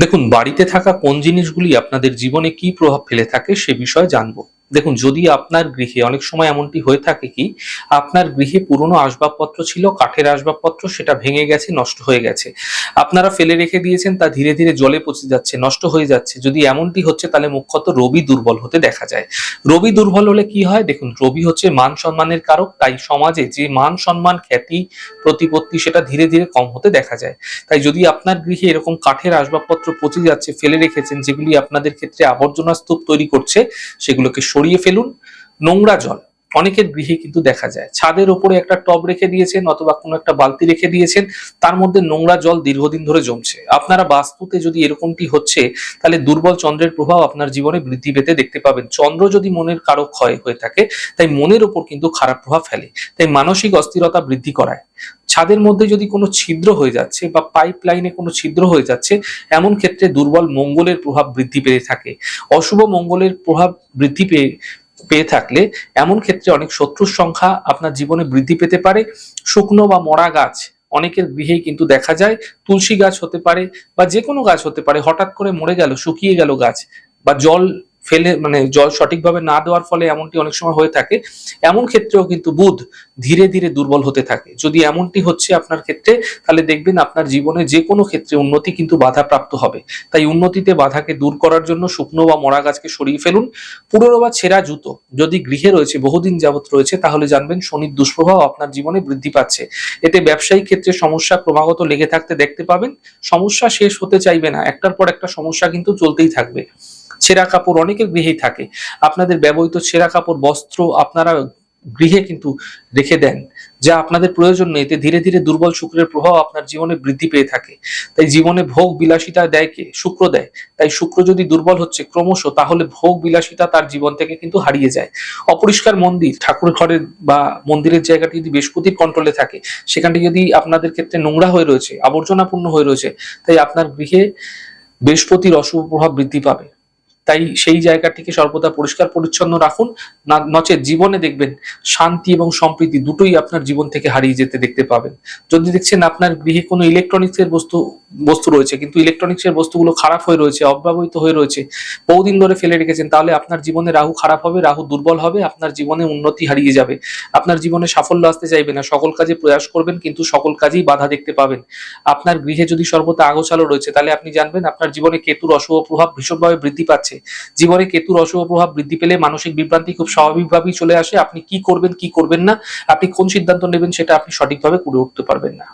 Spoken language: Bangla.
দেখুন, বাড়িতে থাকা কোন জিনিসগুলি আপনাদের জীবনে কি প্রভাব ফেলে থাকে সে বিষয়ে জানবো। দেখুন, যদি আপনার গৃহে অনেক সময় এমনটি হয়ে থাকে কি, আপনার গৃহে পুরনো আসবাবপত্র ছিল, কাঠের আসবাবপত্র, সেটা ভেঙে গেছে, নষ্ট হয়ে গেছে। আপনারা ফেলে রেখে দিয়েছেন, তা ধীরে ধীরে জলে পচে যাচ্ছে, নষ্ট হয়ে যাচ্ছে। যদি এমনটি হচ্ছে তাহলে মুখ্যত রবি দুর্বল হতে দেখা যায়। রবি দুর্বল হলে কি হয়? দেখুন, রবি হচ্ছে মান সম্মানের কারক, তাই সমাজে যে মান সম্মান, খ্যাতি, প্রতিপত্তি সেটা ধীরে ধীরে কম হতে দেখা যায়। তাই যদি আপনার গৃহে এরকম কাঠের আসবাবপত্র পচে যাচ্ছে, ফেলে রেখেছেন, যেগুলি আপনাদের ক্ষেত্রে আবর্জনা স্তূপ তৈরি করছে, সেগুলোকে সরিয়ে ফেলুন। নোংরা জল অনেকের গৃহে কিন্তু দেখা যায়, ছাদের ওপরে একটা টব রেখে দিয়েছেন অথবা কোনো একটা বালতি রেখে দিয়েছেন, তার মধ্যে নোংরা জল দীর্ঘদিন ধরে জমছে। আপনারা বাস্তুতে যদি এরকমটি হচ্ছে, তাহলে দুর্বল চন্দ্রের প্রভাব আপনার জীবনে বৃদ্ধি পেতে দেখতে পাবেন। চন্দ্র যদি মনের কারক হয়ে থাকে, তাই মনের উপর কিন্তু খারাপ প্রভাব ফেলে, তাই মানসিক অস্থিরতা বৃদ্ধি করায়। ছাদের মধ্যে যদি কোনো ছিদ্র হয়ে যাচ্ছে বা পাইপ লাইনে কোনো ছিদ্র হয়ে যাচ্ছে, এমন ক্ষেত্রে দুর্বল মঙ্গলের প্রভাব বৃদ্ধি পেয়ে থাকে। অশুভ মঙ্গলের প্রভাব বৃদ্ধি পেয়ে পেয়ে থাকলে এমন ক্ষেত্রে অনেক শত্রুর সংখ্যা আপনার জীবনে বৃদ্ধি পেতে পারে। শুকনো বা মরা গাছ অনেকের গৃহেই কিন্তু দেখা যায়। তুলসী গাছ হতে পারে বা যে কোনো গাছ হতে পারে, হঠাৎ করে মরে গেল, শুকিয়ে গেল গাছ, বা জল ফেলে জল সঠিকভাবে না দেওয়ার ফলে এমনটি অনেক সময় হয়ে থাকে। এমন ক্ষেত্রেও কিন্তু বুধ ধীরে ধীরে দুর্বল হতে থাকে। যদি এমনটি হচ্ছে আপনার ক্ষেত্রে, তাহলে দেখবেন আপনার জীবনে যে কোনো ক্ষেত্রে উন্নতি কিন্তু বাধাপ্রাপ্ত হবে। তাই উন্নতিতে বাধাকে দূর করার জন্য শুকনো বা মরা গাছকে সরিয়ে ফেলুন। পুরনো বা ছেঁড়া জুতো যদি গৃহে রয়েছে, বহুদিন যাবত রয়েছে, তাহলে জানবেন শনির দুষ্প্রভাব আপনার জীবনে বৃদ্ধি পাচ্ছে। এতে ব্যবসায়িক ক্ষেত্রে সমস্যা ক্রমাগত লেগে থাকতে দেখতে পাবেন। সমস্যা শেষ হতে চাইবে না, একটার পর একটা সমস্যা কিন্তু চলতেই থাকবে। ছেঁড়া কাপড় অনেকের গৃহেই থাকে। আপনাদের ব্যবহৃত ছেঁড়া কাপড়, বস্ত্র আপনারা গৃহে কিন্তু রেখে দেন, যা আপনাদের প্রয়োজন নেই। এতে ধীরে ধীরে দুর্বল শুক্রের প্রভাব আপনার জীবনে বৃদ্ধি পেয়ে থাকে। তাই জীবনে ভোগ বিলাসিতা দেয় কে? শুক্র দেয়। তাই শুক্র যদি দুর্বল হচ্ছে ক্রমশ, তাহলে ভোগ বিলাসিতা তার জীবন থেকে কিন্তু হারিয়ে যায়। অপরিষ্কার মন্দির, ঠাকুর ঘরের বা মন্দিরের জায়গাটি যদি বৃহস্পতির কন্ট্রোলে থাকে, সেখানটি যদি আপনাদের ক্ষেত্রে নোংরা হয়ে রয়েছে, আবর্জনাপূর্ণ হয়ে রয়েছে, তাই আপনার গৃহে বৃহস্পতির অশুভ প্রভাব বৃদ্ধি পাবে। তাই সেই জায়গাটিকে সর্বদা পরিষ্কার পরিচ্ছন্ন রাখুন। নচেৎ জীবনে দেখবেন শান্তি এবং সম্প্রীতি দুটোই আপনার জীবন থেকে হারিয়ে যেতে দেখতে পাবেন। যদি দেখছেন আপনার গৃহে কোনো ইলেকট্রনিক্স এর বস্তু বস্তু রয়েছে, কিন্তু ইলেকট্রনিক্স এর বস্তুগুলো খারাপ হয়ে রয়েছে, অব্যবহৃত হয়ে রয়েছে, বহুদিন ধরে ফেলে রেখেছেন, তাহলে আপনার জীবনে রাহু খারাপ হবে, রাহু দুর্বল হবে, আপনার জীবনে উন্নতি হারিয়ে যাবে। আপনার জীবনে সাফল্য আসতে চাইবে না, সকল কাজে প্রয়াস করবেন কিন্তু সকল কাজেই বাধা দেখতে পাবেন। আপনার গৃহে যদি সর্বদা আগোছালো রয়েছে, তাহলে আপনি জানবেন আপনার জীবনে কেতুর অশুভ প্রভাব ভীষণভাবে বৃদ্ধি পাচ্ছে। জীবনে কেতুর অশুভ প্রভাব বৃদ্ধি পেলে মানসিক বিভ্রান্তি খুব স্বাভাবিকভাবেই চলে আসে। আপনি কি করবেন কি করবেন না, আপনি কোন সিদ্ধান্ত নেবেন, সেটা আপনি সঠিকভাবে করে উঠতে পারবেন না।